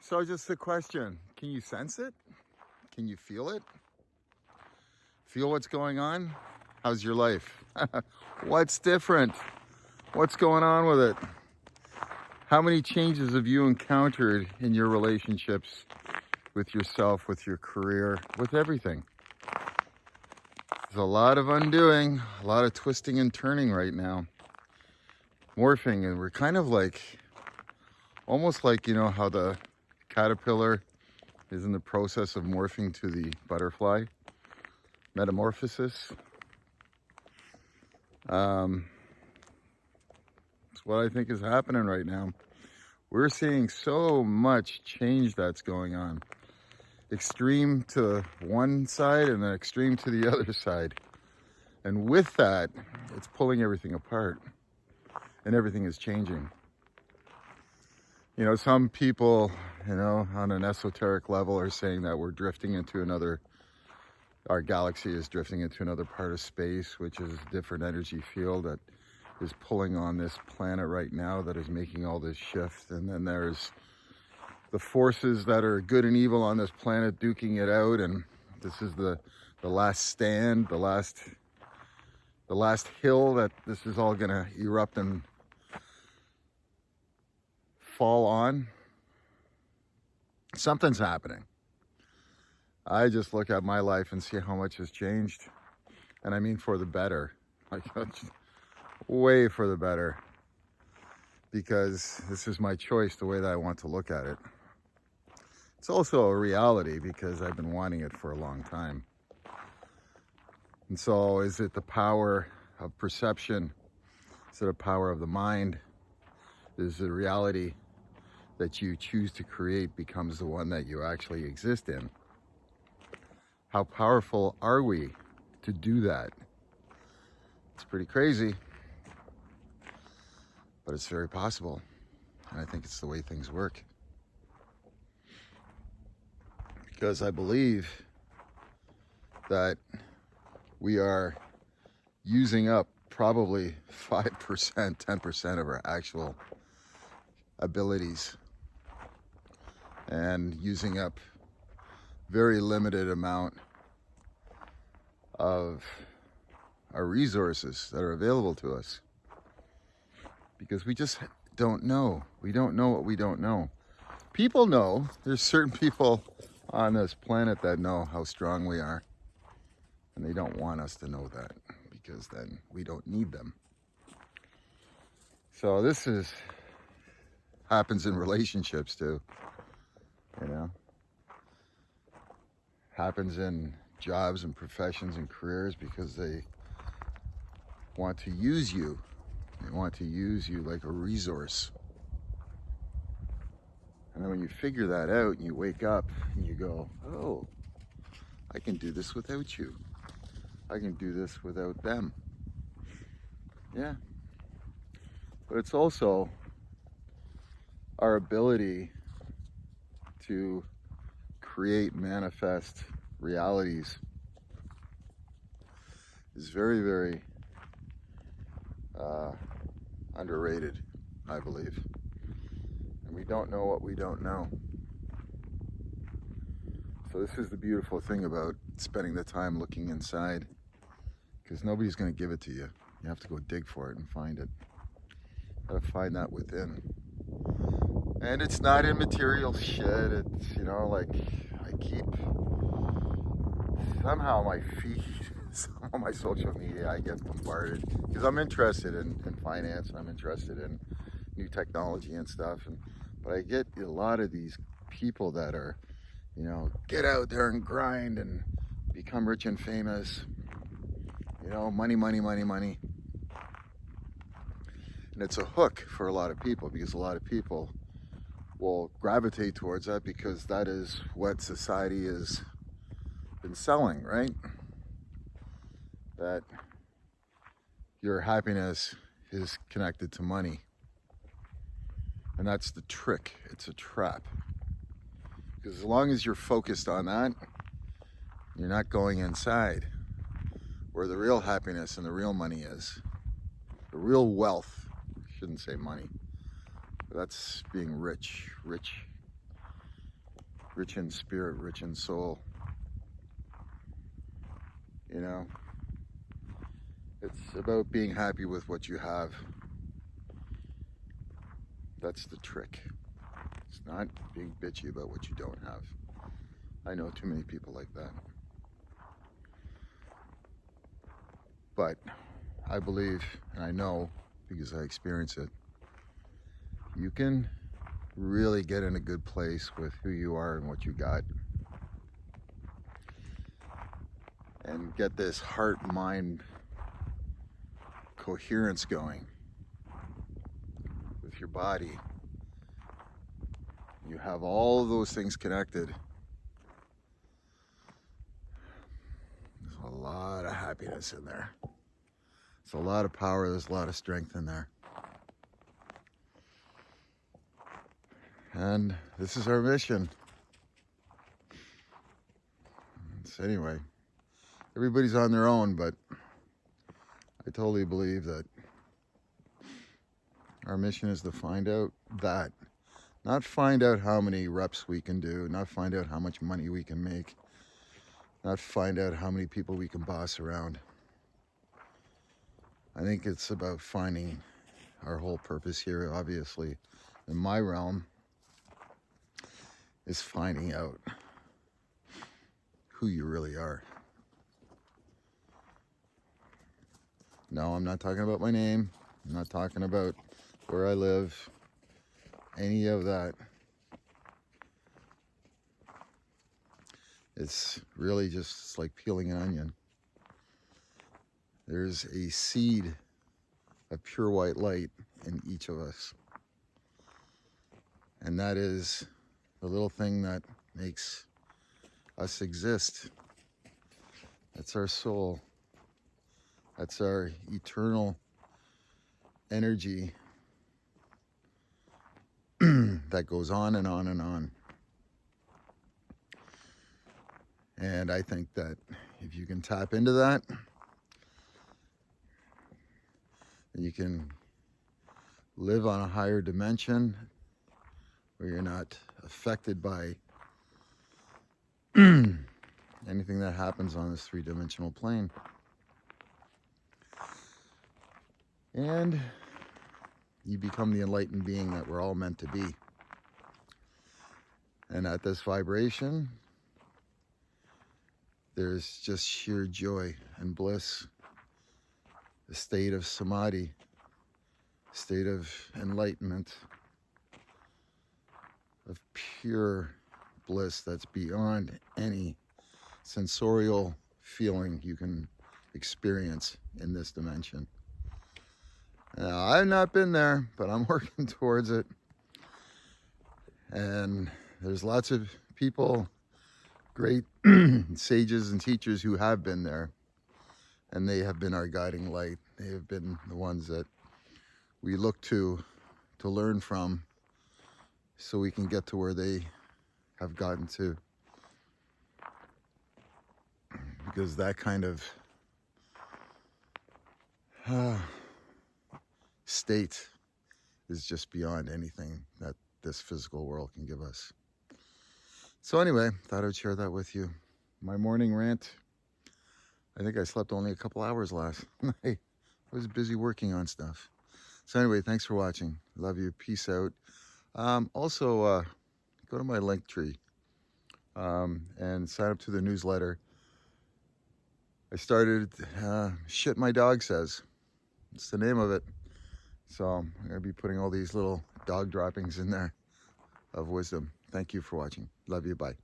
So just a question, can you sense it? Can you feel it? Feel what's going on? How's your life? What's different? What's going on with it? How many changes have you encountered in your relationships with yourself, with your career, with everything? There's a lot of undoing, a lot of twisting and turning right now. Morphing, and we're kind of like, almost like, you know, how the caterpillar is in the process of morphing to the butterfly. Metamorphosis. It's what I think is happening right now. We're seeing so much change that's going on. Extreme to one side and then extreme to the other side. And with that, it's pulling everything apart. And everything is changing. You know, some people, you know, on an esoteric level are saying that we're drifting into another, our galaxy is drifting into another part of space, which is a different energy field that is pulling on this planet right now that is making all this shift. And then there's the forces that are good and evil on this planet duking it out, and this is the last stand, the last hill that this is all gonna erupt and fall on. Something's happening. I just look at my life and see how much has changed, and I mean for the better, like way for the better, because this is my choice, the way that I want to look at it. It's also a reality because I've been wanting it for a long time. And so is it the power of perception? Is it the power of the mind? Is the reality that you choose to create becomes the one that you actually exist in? How powerful are we to do that? It's pretty crazy, but it's very possible. And I think it's the way things work. Because I believe that we are using up probably 5%, 10% of our actual abilities, and using up very limited amount of our resources that are available to us, because we just don't know. We don't know what we don't know. People know. There's certain people on this planet that know how strong we are, and they don't want us to know that, because then we don't need them. So this happens in relationships too, you know. Happens in jobs and professions and careers, because they want to use you. They want to use you like a resource. And then when you figure that out and you wake up and you go, oh, I can do this without you. I can do this without them. Yeah. But it's also our ability to create, manifest realities is very, very underrated, I believe. And we don't know what we don't know. So this is the beautiful thing about spending the time looking inside, because nobody's going to give it to you. You have to go dig for it and find it. You gotta find that within. And it's not in material shit. It's, you know, like I keep somehow my feed, some of my social media, I get bombarded because I'm interested in finance. I'm interested in new technology and stuff. But I get a lot of these people that are, you know, get out there and grind and become rich and famous. You know, money, money, money, money. And it's a hook for a lot of people, because a lot of people will gravitate towards that because that is what society has been selling, right? That your happiness is connected to money. And that's the trick. It's a trap. Because as long as you're focused on that, you're not going inside where the real happiness and the real money is. The real wealth. I shouldn't say money. But that's being rich. Rich rich in spirit, rich in soul. You know, it's about being happy with what you have. That's the trick. It's not being bitchy about what you don't have. I know too many people like that. But I believe, and I know because I experience it, you can really get in a good place with who you are and what you got. And get this heart-mind coherence going with your body. You have all of those things connected. There's a lot of happiness in there. There's a lot of power, there's a lot of strength in there. And this is our mission. So anyway, everybody's on their own, but I totally believe that our mission is to find out that. Not find out how many reps we can do, not find out how much money we can make, not find out how many people we can boss around. I think it's about finding our whole purpose here, obviously. In my realm, is finding out who you really are. No, I'm not talking about my name. I'm not talking about where I live. Any of that. It's really just like peeling an onion. There's a seed of pure white light in each of us. And that is the little thing that makes us exist. That's our soul. That's our eternal energy that goes on and on and on. And I think that if you can tap into that, then you can live on a higher dimension where you're not affected by anything that happens on this three-dimensional plane. And you become the enlightened being that we're all meant to be. And at this vibration, there's just sheer joy and bliss, a state of samadhi, a state of enlightenment, of pure bliss that's beyond any sensorial feeling you can experience in this dimension. Now, I've not been there, but I'm working towards it. And there's lots of people, great sages and teachers who have been there. And they have been our guiding light. They have been the ones that we look to learn from so we can get to where they have gotten to. Because that kind of state is just beyond anything that this physical world can give us. So anyway, thought I'd share that with you. My morning rant. I think I slept only a couple hours last night. I was busy working on stuff. So anyway, thanks for watching. Love you. Peace out. Also, go to my link tree and sign up to the newsletter. I started Shit My Dog Says. It's the name of it. So I'm going to be putting all these little dog droppings in there of wisdom. Thank you for watching. Love you. Bye.